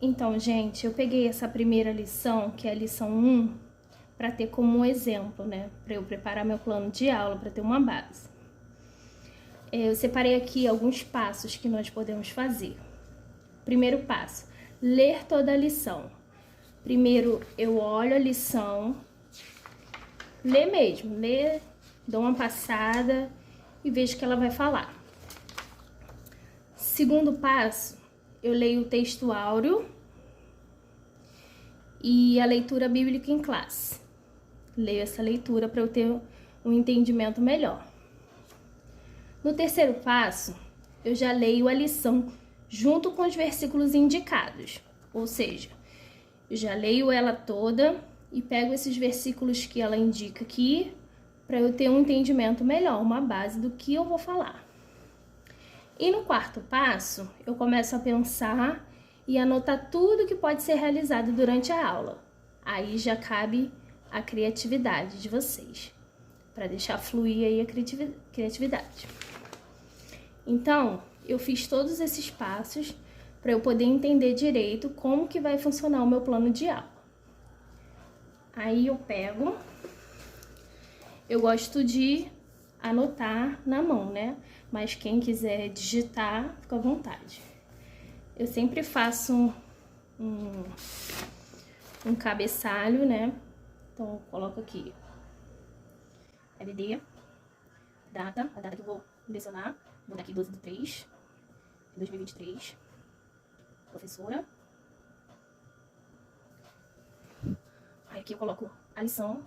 Então, gente, eu peguei essa primeira lição, que é a lição 1, para ter como exemplo, né? Para eu preparar meu plano de aula, para ter uma base. Eu separei aqui alguns passos que nós podemos fazer. Primeiro passo, ler toda a lição. Primeiro, eu olho a lição, lê mesmo, dou uma passada e vejo o que ela vai falar. Segundo passo, eu leio o texto áureo e a leitura bíblica em classe. Leio essa leitura para eu ter um entendimento melhor. No terceiro passo, eu já leio a lição junto com os versículos indicados, ou seja, eu já leio ela toda e pego esses versículos que ela indica aqui para eu ter um entendimento melhor, uma base do que eu vou falar. E no quarto passo, eu começo a pensar e anotar tudo que pode ser realizado durante a aula. Aí já cabe a criatividade de vocês, para deixar fluir aí a criatividade. Então, eu fiz todos esses passos para eu poder entender direito como que vai funcionar o meu plano de aula. Aí eu pego, eu gosto de anotar na mão, né? Mas quem quiser digitar, fica à vontade. Eu sempre faço um cabeçalho, né? Então, eu coloco aqui LD, a data que eu vou lecionar. Vou dar aqui 12/3 de 2023. Professora. Aí aqui eu coloco a lição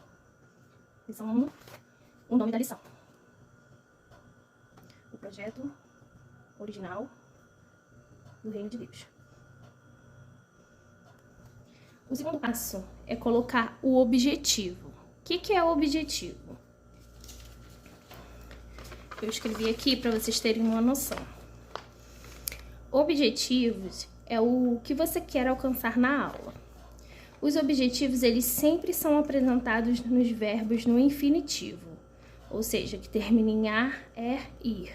1, o nome da lição. O projeto original do Reino de Deus. O segundo passo é colocar o objetivo. O que é o objetivo? Eu escrevi aqui para vocês terem uma noção. Objetivos é o que você quer alcançar na aula. Os objetivos, eles sempre são apresentados nos verbos no infinitivo, ou seja, que termina em ar, ir.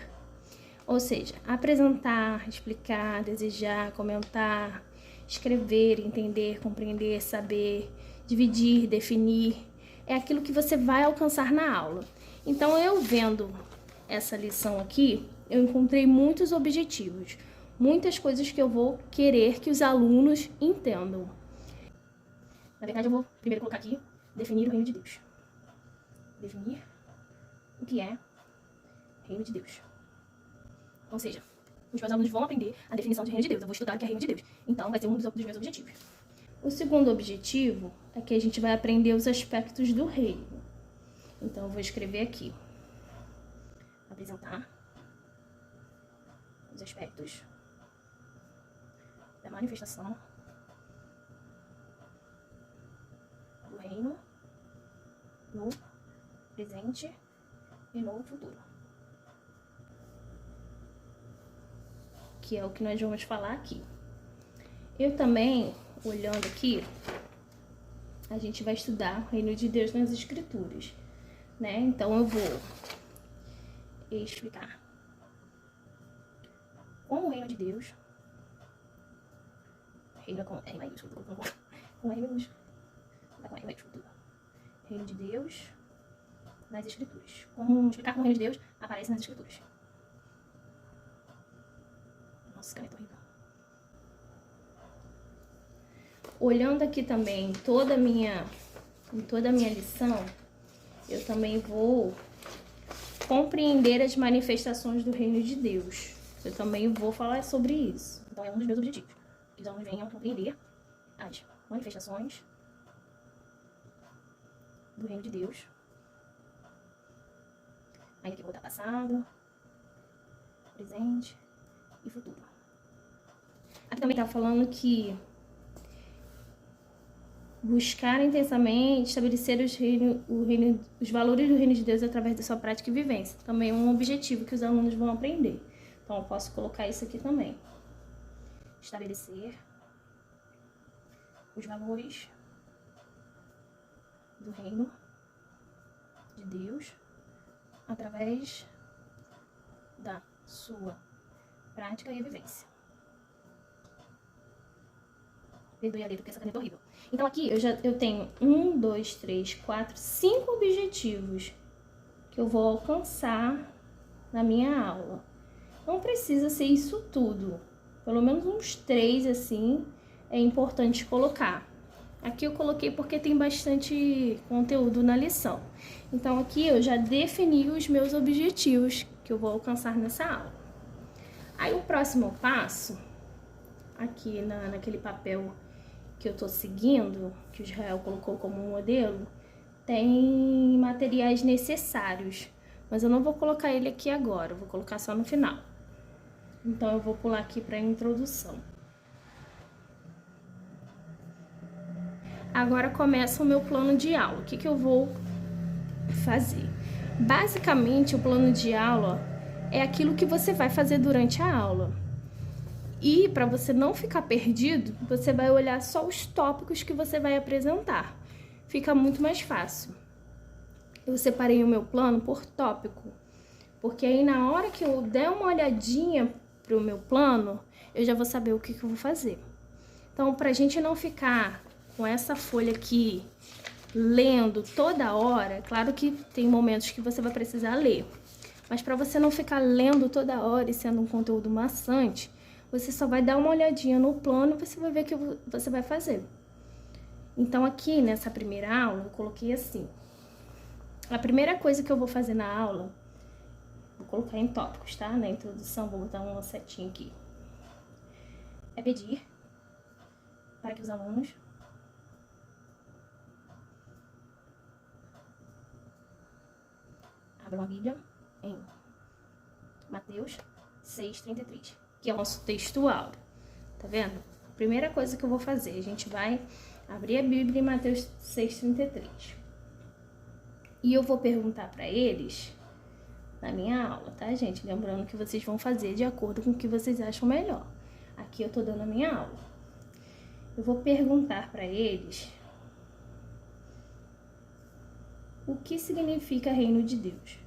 Ou seja, apresentar, explicar, desejar, comentar, escrever, entender, compreender, saber, dividir, definir. É aquilo que você vai alcançar na aula. Então, eu vendo essa lição aqui, eu encontrei muitos objetivos, muitas coisas que eu vou querer que os alunos entendam. Na verdade, eu vou primeiro colocar aqui, definir o reino de Deus. Definir o que é reino de Deus. Ou seja, os meus alunos vão aprender a definição de reino de Deus. Eu vou estudar o que é reino de Deus. Então, vai ser um dos meus objetivos. O segundo objetivo é que a gente vai aprender os aspectos do reino. Então, eu vou escrever aqui. Apresentar os aspectos da manifestação do reino no presente e no futuro. Que é o que nós vamos falar aqui. Eu também, olhando aqui, a gente vai estudar o reino de Deus nas Escrituras, né? Então eu vou explicar como o reino de Deus, reino com R maiúsculo, com R minúsculo, com R maiúsculo, tudo. Reino de Deus nas Escrituras. Explicar como o reino de Deus aparece nas Escrituras. Nossa, caneta horrível. Olhando aqui também em toda a minha lição, eu também vou compreender as manifestações do reino de Deus. Eu também vou falar sobre isso. Então, é um dos meus objetivos. Que os alunos venham a compreender as manifestações do reino de Deus. Aí aqui eu vou botar passado, presente e futuro. Aqui também tá falando que buscar intensamente estabelecer os valores do reino de Deus através da sua prática e vivência. Também é um objetivo que os alunos vão aprender. Então, eu posso colocar isso aqui também. Estabelecer os valores do reino de Deus através da sua prática e vivência. Perdoe a letra, porque essa caneta é horrível. Então aqui eu tenho 1, 2, 3, 4, 5 objetivos que eu vou alcançar na minha aula. Não precisa ser isso tudo. Pelo menos uns 3, assim, é importante colocar. Aqui eu coloquei porque tem bastante conteúdo na lição. Então aqui eu já defini os meus objetivos que eu vou alcançar nessa aula. Aí o próximo passo, aqui naquele papel que eu tô seguindo, que o Israel colocou como modelo, tem materiais necessários. Mas eu não vou colocar ele aqui agora, eu vou colocar só no final. Então eu vou pular aqui para a introdução. Agora começa o meu plano de aula. O que eu vou fazer? Basicamente, o plano de aula é aquilo que você vai fazer durante a aula. E para você não ficar perdido, você vai olhar só os tópicos que você vai apresentar. Fica muito mais fácil. Eu separei o meu plano por tópico, porque aí na hora que eu der uma olhadinha pro meu plano, eu já vou saber o que eu vou fazer. Então, pra gente não ficar com essa folha aqui lendo toda hora, claro que tem momentos que você vai precisar ler, mas para você não ficar lendo toda hora e sendo um conteúdo maçante, você só vai dar uma olhadinha no plano e você vai ver o que você vai fazer. Então aqui nessa primeira aula eu coloquei assim: a primeira coisa que eu vou fazer na aula, vou colocar em tópicos, tá? Na introdução vou botar uma setinha aqui, é pedir para que os alunos abram a Bíblia em Mateus 6,33, que é o nosso texto áureo. Tá vendo? Primeira coisa que eu vou fazer, a gente vai abrir a Bíblia em Mateus 6,33. E eu vou perguntar para eles na minha aula, tá, gente? Lembrando que vocês vão fazer de acordo com o que vocês acham melhor. Aqui eu tô dando a minha aula. Eu vou perguntar para eles o que significa reino de Deus.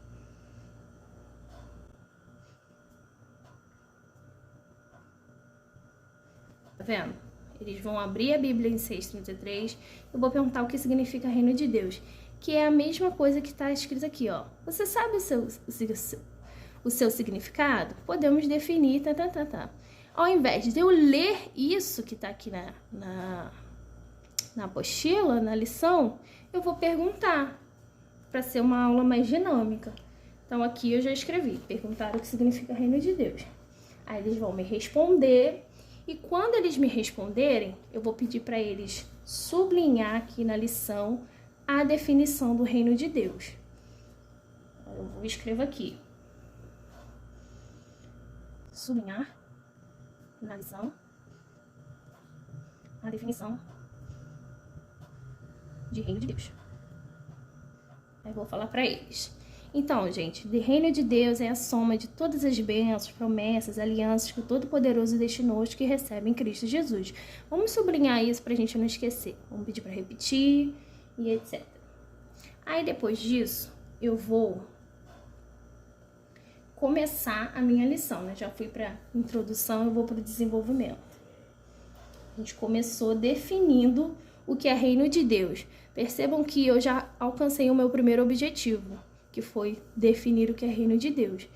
Tá vendo? Eles vão abrir a Bíblia em 6,33. Eu vou perguntar o que significa reino de Deus, que é a mesma coisa que está escrito aqui, ó. Você sabe o seu significado? Podemos definir, tá. Ao invés de eu ler isso que está aqui na apostila, na lição, eu vou perguntar, para ser uma aula mais dinâmica. Então aqui eu já escrevi, perguntar o que significa reino de Deus. Aí eles vão me responder, e quando eles me responderem, eu vou pedir para eles sublinhar aqui na lição a definição do reino de Deus. Eu vou escrever aqui: sublinhar na lição a definição de reino de Deus. Aí eu vou falar para eles. Então, gente, o reino de Deus é a soma de todas as bênçãos, promessas, alianças que o Todo-Poderoso destinou aos que recebem Cristo Jesus. Vamos sublinhar isso pra gente não esquecer. Vamos pedir para repetir e etc. Aí, depois disso, eu vou começar a minha lição, né? Já fui para introdução, eu vou para o desenvolvimento. A gente começou definindo o que é reino de Deus. Percebam que eu já alcancei o meu primeiro objetivo, que foi definir o que é reino de Deus.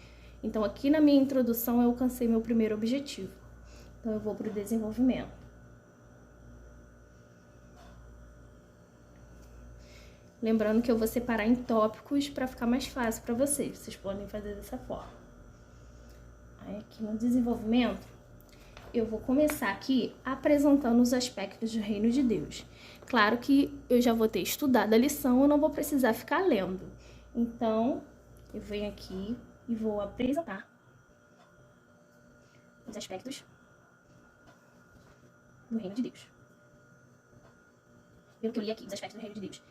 Então, aqui na minha introdução, eu alcancei meu primeiro objetivo. Então, eu vou para o desenvolvimento. Lembrando que eu vou separar em tópicos para ficar mais fácil para vocês. Vocês podem fazer dessa forma. Aí, aqui no desenvolvimento, eu vou começar aqui apresentando os aspectos do reino de Deus. Claro que eu já vou ter estudado a lição, eu não vou precisar ficar lendo. Então, eu venho aqui e vou apresentar os aspectos do reino de Deus. Pelo que eu li aqui, os aspectos do reino de Deus,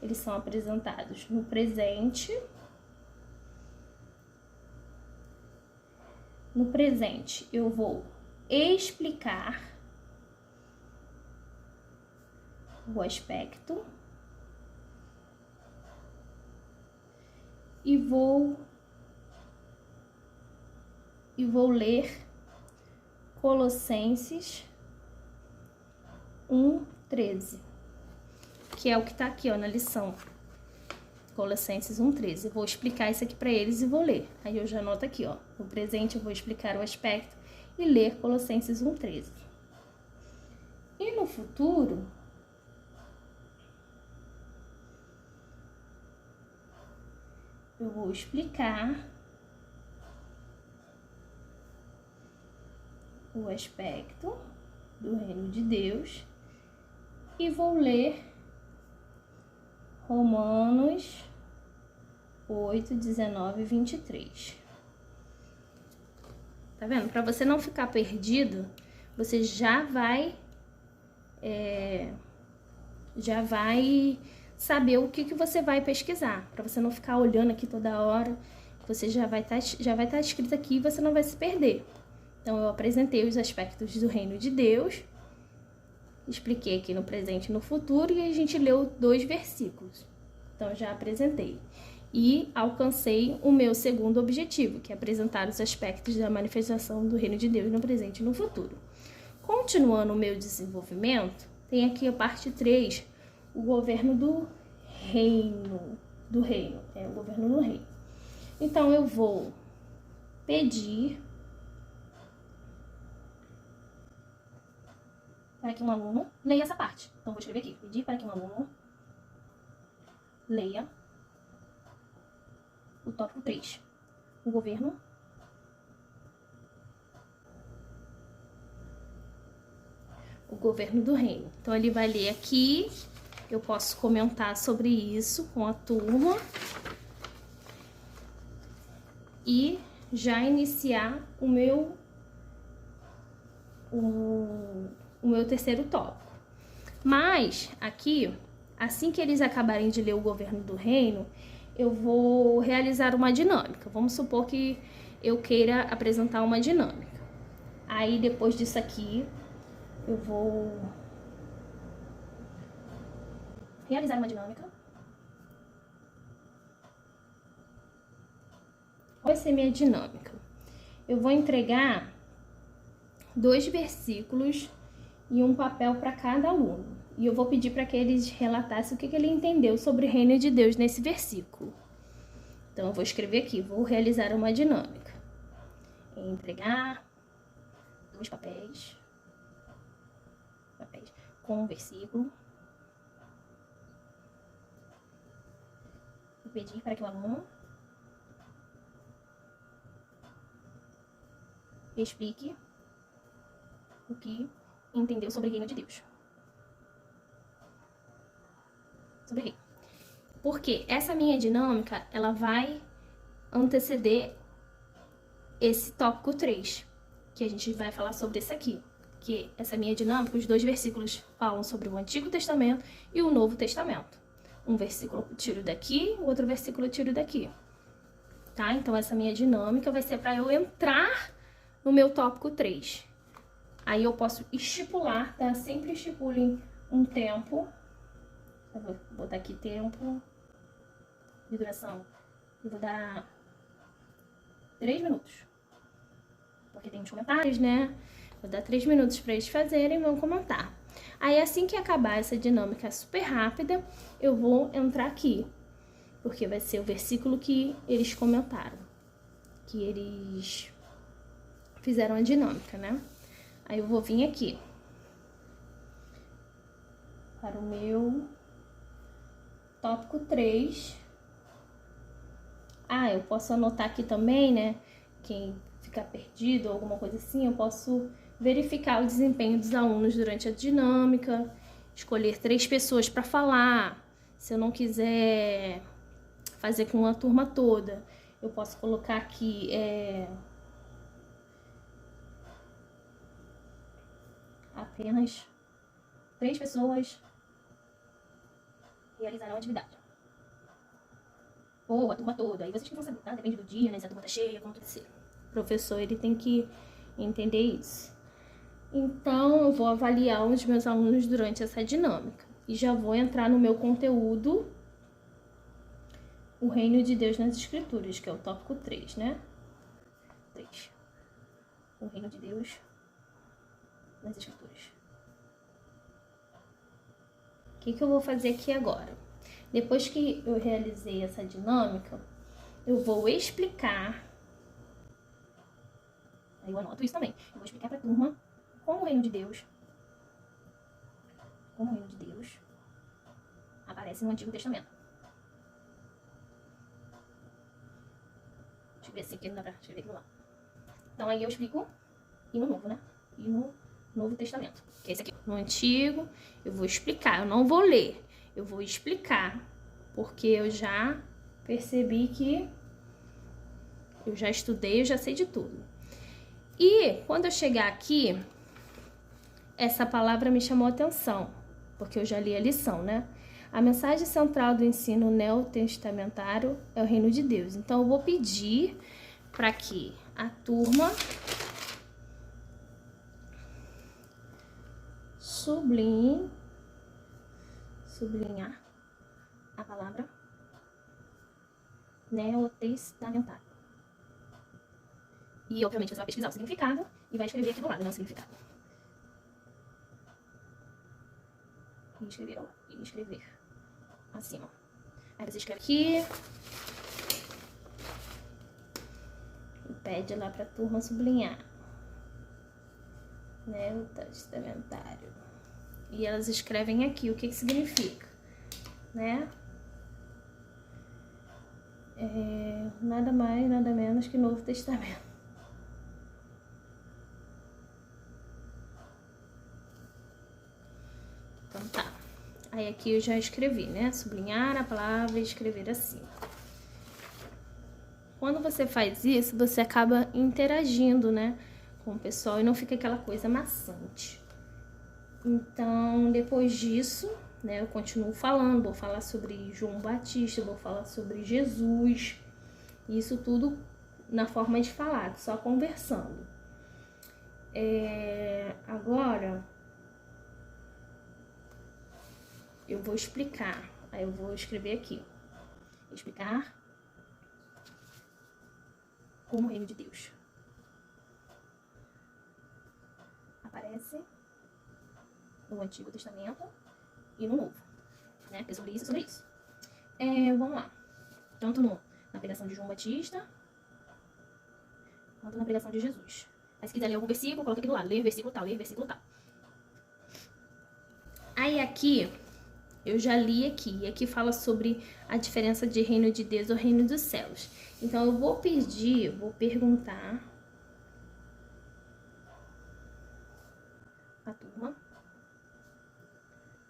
eles são apresentados no presente. No presente, eu vou explicar o aspecto e vou ler Colossenses 1:13, que é o que tá aqui, ó, na lição. Colossenses 1:13. Vou explicar isso aqui para eles e vou ler. Aí eu já anoto aqui, ó. No presente eu vou explicar o aspecto e ler Colossenses 1:13. E no futuro, eu vou explicar o aspecto do reino de Deus e vou ler Romanos 8, 19 e 23. Tá vendo? Para você não ficar perdido, você já vai saber o que você vai pesquisar. Para você não ficar olhando aqui toda hora, você já vai estar escrito aqui e você não vai se perder. Então, eu apresentei os aspectos do reino de Deus, expliquei aqui no presente e no futuro, e a gente leu 2 versículos. Então, já apresentei. E alcancei o meu segundo objetivo, que é apresentar os aspectos da manifestação do reino de Deus no presente e no futuro. Continuando o meu desenvolvimento, tem aqui a parte 3, o governo do reino. O governo do reino. Então, eu vou pedir para que um aluno leia essa parte. Então, vou escrever aqui. Pedir para que um aluno leia o tópico 3. O governo do reino. Então, ele vai ler aqui. Eu posso comentar sobre isso com a turma. E já iniciar o meu terceiro tópico. Mas, aqui, assim que eles acabarem de ler o governo do reino, eu vou realizar uma dinâmica. Vamos supor que eu queira apresentar uma dinâmica. Aí, depois disso aqui, eu vou realizar uma dinâmica. Qual vai ser minha dinâmica? Eu vou entregar 2 versículos e um papel para cada aluno. E eu vou pedir para que eles relatassem o que ele entendeu sobre o reino de Deus nesse versículo. Então, eu vou escrever aqui, vou realizar uma dinâmica. Entregar 2 papéis com um versículo. E pedir para que o aluno explique o que entendeu sobre o reino de Deus. Sobre o reino. Porque essa minha dinâmica, ela vai anteceder esse tópico 3, que a gente vai falar sobre esse aqui. Que essa minha dinâmica, os 2 versículos falam sobre o Antigo Testamento e o Novo Testamento. Um versículo eu tiro daqui, o outro versículo eu tiro daqui. Tá? Então, essa minha dinâmica vai ser para eu entrar no meu tópico 3. Aí eu posso estipular, tá? Sempre estipulem um tempo. Eu vou botar aqui tempo de duração. Eu vou dar 3 minutos. Porque tem os comentários, né? Vou dar 3 minutos para eles fazerem e vão comentar. Aí, assim que acabar essa dinâmica super rápida, eu vou entrar aqui. Porque vai ser o versículo que eles comentaram. Que eles fizeram a dinâmica, né? Aí eu vou vir aqui para o meu tópico 3. Eu posso anotar aqui também, né? Quem ficar perdido ou alguma coisa assim, eu posso verificar o desempenho dos alunos durante a dinâmica, escolher 3 pessoas para falar. Se eu não quiser fazer com a turma toda, eu posso colocar aqui apenas 3 pessoas realizarão a atividade. Ou a turma toda. Aí vocês que vão saber, tá? Depende do dia, né? Se a turma tá cheia, como tudo ser. O professor, ele tem que entender isso. Então, eu vou avaliar os meus alunos durante essa dinâmica. E já vou entrar no meu conteúdo, o reino de Deus nas Escrituras, que é o tópico 3, né? 3. O reino de Deus nas Escrituras. que eu vou fazer aqui agora? Depois que eu realizei essa dinâmica, eu vou explicar. Aí eu anoto isso também. Eu vou explicar para a turma como o reino de Deus, aparece no Antigo Testamento. Deixa eu ver assim, porque não dá pra escrever aquilo lá. Então aí eu explico, e no Novo, né? E no Novo Testamento, que é esse aqui. No Antigo, eu vou explicar, eu não vou ler, eu vou explicar, porque eu já percebi que eu já estudei, eu já sei de tudo. E quando eu chegar aqui, essa palavra me chamou a atenção, porque eu já li a lição, né? A mensagem central do ensino neotestamentário é o reino de Deus. Então, eu vou pedir para que a turma sublinhar a palavra neotestamentário. E, obviamente, você vai pesquisar o significado e vai escrever aqui do lado, né, o significado. E escrever, ó, e escrever acima. Aí você escreve aqui e pede lá pra turma sublinhar. Neotestamentário. E elas escrevem aqui o que significa, né? Nada mais, nada menos que Novo Testamento. Então tá. Aí aqui eu já escrevi, né? Sublinhar a palavra e escrever assim. Quando você faz isso, você acaba interagindo, né, com o pessoal e não fica aquela coisa maçante. Então, depois disso, né, eu continuo falando, vou falar sobre João Batista, vou falar sobre Jesus, isso tudo na forma de falar, só conversando. Agora, eu vou explicar, aí eu vou escrever aqui, explicar como o reino de Deus aparece no Antigo Testamento e no Novo, né? Porque sobre isso. Vamos lá. Tanto na pregação de João Batista, quanto na pregação de Jesus. Aí se quiser ler algum versículo, coloca aqui do lado. Ler versículo tal, ler versículo tal. Aí aqui, eu já li aqui. E aqui fala sobre a diferença de reino de Deus ou reino dos céus. Então eu vou perguntar à turma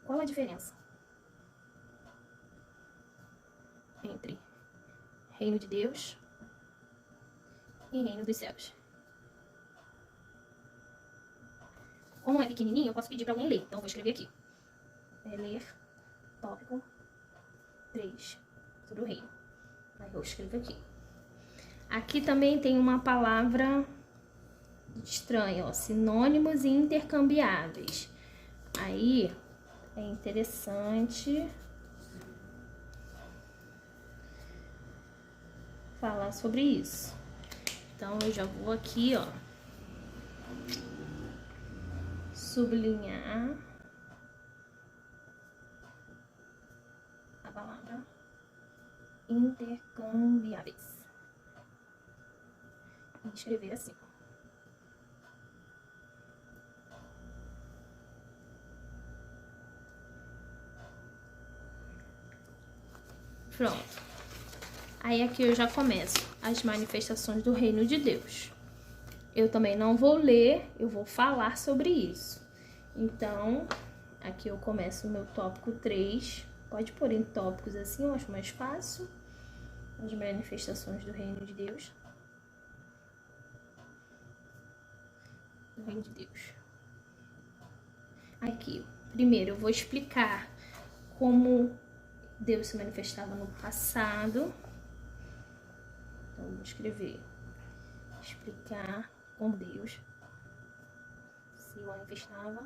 qual a diferença entre reino de Deus e reino dos céus. Como é pequenininho, eu posso pedir para alguém ler. Então, eu vou escrever aqui. Ler, tópico 3, sobre o reino. Aí eu escrevo aqui. Aqui também tem uma palavra estranha, ó, sinônimos e intercambiáveis. Aí, é interessante falar sobre isso. Então, eu já vou aqui, ó, sublinhar a palavra intercambiáveis e escrever assim. Pronto. Aí aqui eu já começo as manifestações do reino de Deus. Eu também não vou ler, eu vou falar sobre isso. Então, aqui eu começo o meu tópico 3. Pode pôr em tópicos assim, eu acho mais fácil. As manifestações do reino de Deus. Do reino de Deus. Aqui, primeiro eu vou explicar como Deus se manifestava no passado. Então, vou escrever. Explicar como Deus se manifestava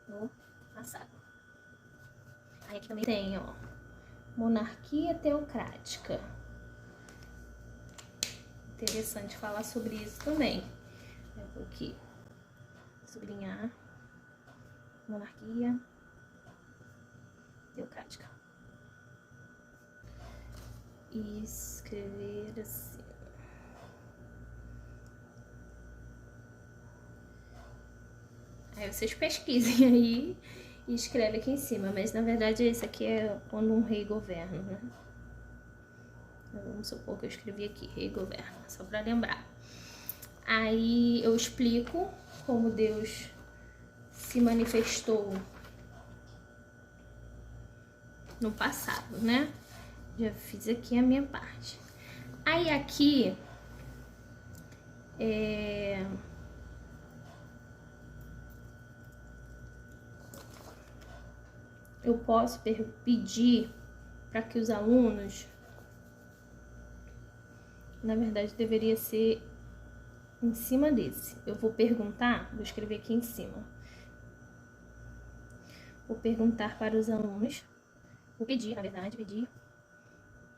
no passado. Aí aqui também tem, ó, monarquia teocrática. Interessante falar sobre isso também. Eu vou aqui sublinhar monarquia prática. Escrever assim. Aí vocês pesquisem aí e escrevem aqui em cima, mas na verdade esse aqui é quando um rei governa, né? Vamos supor que eu escrevi aqui, rei governa, só pra lembrar. Aí eu explico como Deus se manifestou no passado, né? Já fiz aqui a minha parte. Aí aqui eu posso pedir para que os alunos, na verdade deveria ser em cima desse. Eu vou perguntar, vou escrever aqui em cima. Vou perguntar para os alunos, vou pedir, na verdade, pedir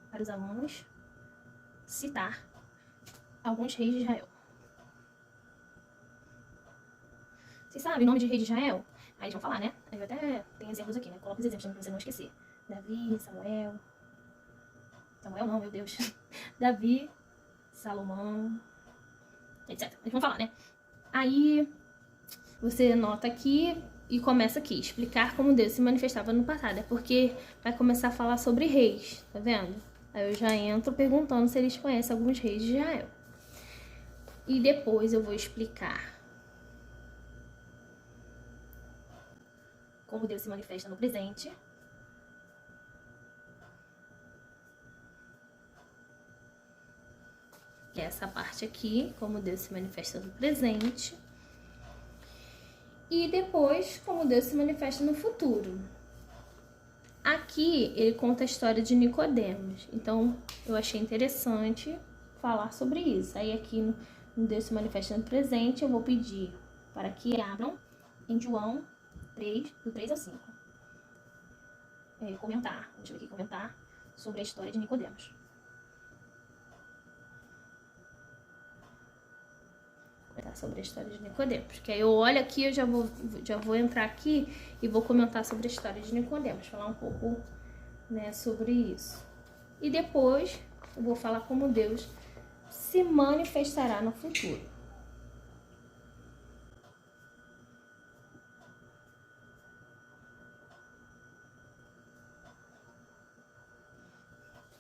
para os alunos citar alguns reis de Israel. Vocês sabem o nome de rei de Israel? Aí eles vão falar, né? Aí eu até tenho exemplos aqui, né? Coloca os exemplos pra você não esquecer. Davi, Samuel... Samuel não, meu Deus. Davi, Salomão, etc. Eles vão falar, né? Aí você anota aqui e começa aqui. Explicar como Deus se manifestava no passado. É porque vai começar a falar sobre reis, tá vendo? Aí eu já entro perguntando se eles conhecem alguns reis de Israel. E depois eu vou explicar como Deus se manifesta no presente. Que é essa parte aqui, como Deus se manifesta no presente. E depois, como Deus se manifesta no futuro. Aqui, ele conta a história de Nicodemos. Então, eu achei interessante falar sobre isso. Aí aqui, no Deus se manifesta no presente, eu vou pedir para que abram em João 3, do 3 ao 5. Comentar, deixa eu ver aqui, comentar sobre a história de Nicodemos. Comentar sobre a história de Nicodemos. Que aí eu olho aqui, eu já vou entrar aqui e vou comentar sobre a história de Nicodemos. Falar um pouco, né, sobre isso. E depois eu vou falar como Deus se manifestará no futuro.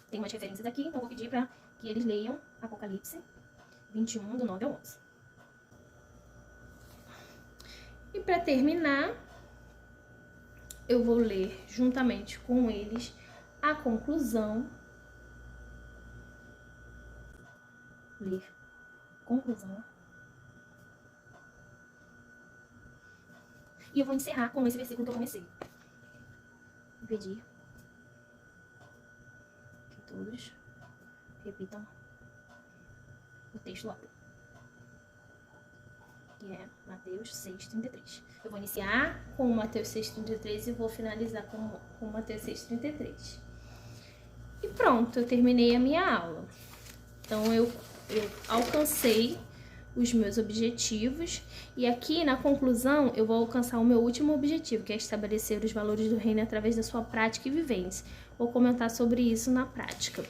Tem umas referências aqui, então eu vou pedir para que eles leiam Apocalipse 21, do 9 ao 11. E para terminar, eu vou ler juntamente com eles a conclusão. Ler conclusão. E eu vou encerrar com esse versículo que eu comecei. Vou pedir que todos repitam o texto lá, que é Mateus 6,33. Eu vou iniciar com Mateus 6,33 e vou finalizar com Mateus 6,33. E pronto, eu terminei a minha aula. Então, eu alcancei os meus objetivos. E aqui, na conclusão, eu vou alcançar o meu último objetivo, que é estabelecer os valores do reino através da sua prática e vivência. Vou comentar sobre isso na prática.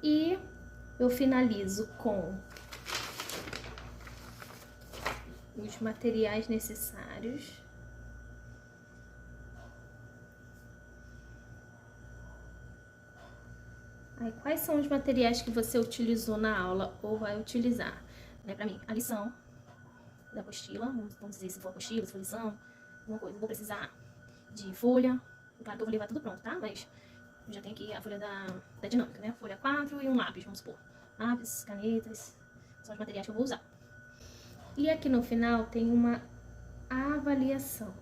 E eu finalizo com os materiais necessários. Aí, quais são os materiais que você utilizou na aula ou vai utilizar? Né, pra mim, a lição da apostila, vamos dizer se for apostila, se for lição, alguma coisa. Eu vou precisar de folha, claro que eu vou levar tudo pronto, tá? Mas eu já tenho aqui a folha da dinâmica, né? Folha 4 e um lápis, vamos supor. Lápis, canetas, são os materiais que eu vou usar. E aqui no final tem uma avaliação.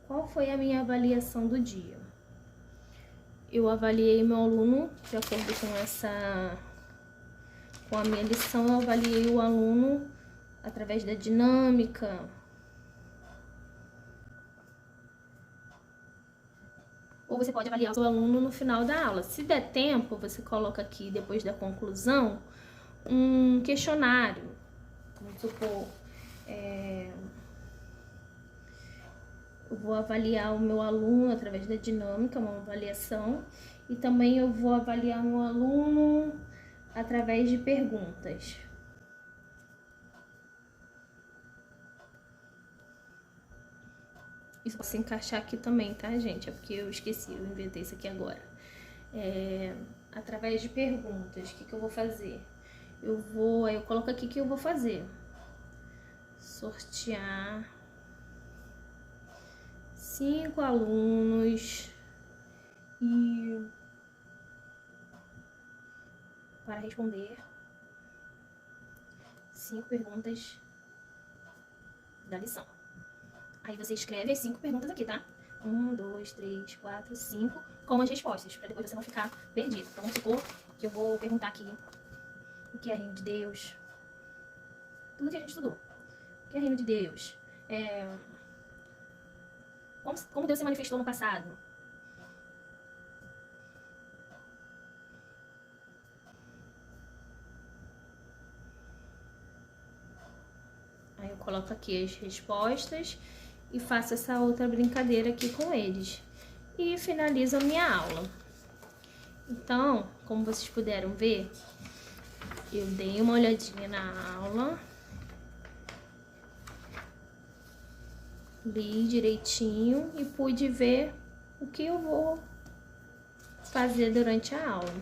Qual foi a minha avaliação do dia? Eu avaliei meu aluno, de acordo com a minha lição, eu avaliei o aluno através da dinâmica. Ou você pode avaliar o seu aluno no final da aula. Se der tempo, você coloca aqui, depois da conclusão, um questionário. Vamos supor, Eu vou avaliar o meu aluno através da dinâmica, uma avaliação, e também eu vou avaliar o meu aluno através de perguntas. Isso pode se encaixar aqui também, tá, gente? É porque eu esqueci, eu inventei isso aqui agora. Através de perguntas, o que eu vou fazer? Eu coloco aqui o que eu vou fazer. Sortear 5 alunos e para responder 5 perguntas da lição. Aí você escreve as 5 perguntas aqui, tá? 1, 2, 3, 4, 5, com as respostas, para depois você não ficar perdido. Então, vamos supor que eu vou perguntar aqui o que é reino de Deus, tudo que a gente estudou. O que é reino de Deus? Como Deus se manifestou no passado? Aí eu coloco aqui as respostas e faço essa outra brincadeira aqui com eles. E finalizo a minha aula. Então, como vocês puderam ver, eu dei uma olhadinha na aula, li direitinho e pude ver o que eu vou fazer durante a aula.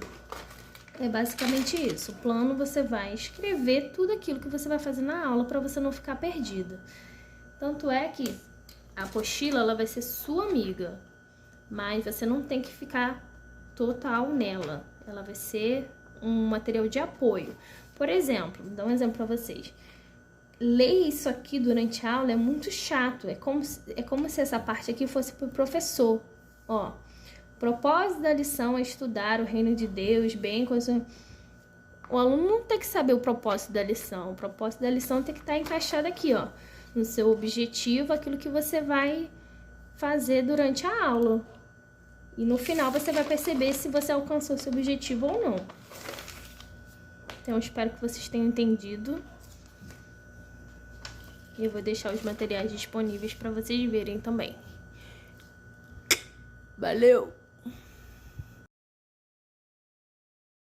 É basicamente isso. O plano, você vai escrever tudo aquilo que você vai fazer na aula para você não ficar perdido. Tanto é que a apostila, ela vai ser sua amiga, mas você não tem que ficar total nela. Ela vai ser um material de apoio. Por exemplo, vou dar um exemplo para vocês. Ler isso aqui durante a aula é muito chato. É como se essa parte aqui fosse para o professor. Ó, o propósito da lição é estudar o reino de Deus, bem coisa. O aluno não tem que saber o propósito da lição. O propósito da lição tem que estar encaixado aqui, ó, no seu objetivo, aquilo que você vai fazer durante a aula. E no final você vai perceber se você alcançou seu objetivo ou não. Então, eu espero que vocês tenham entendido. E eu vou deixar os materiais disponíveis para vocês verem também. Valeu!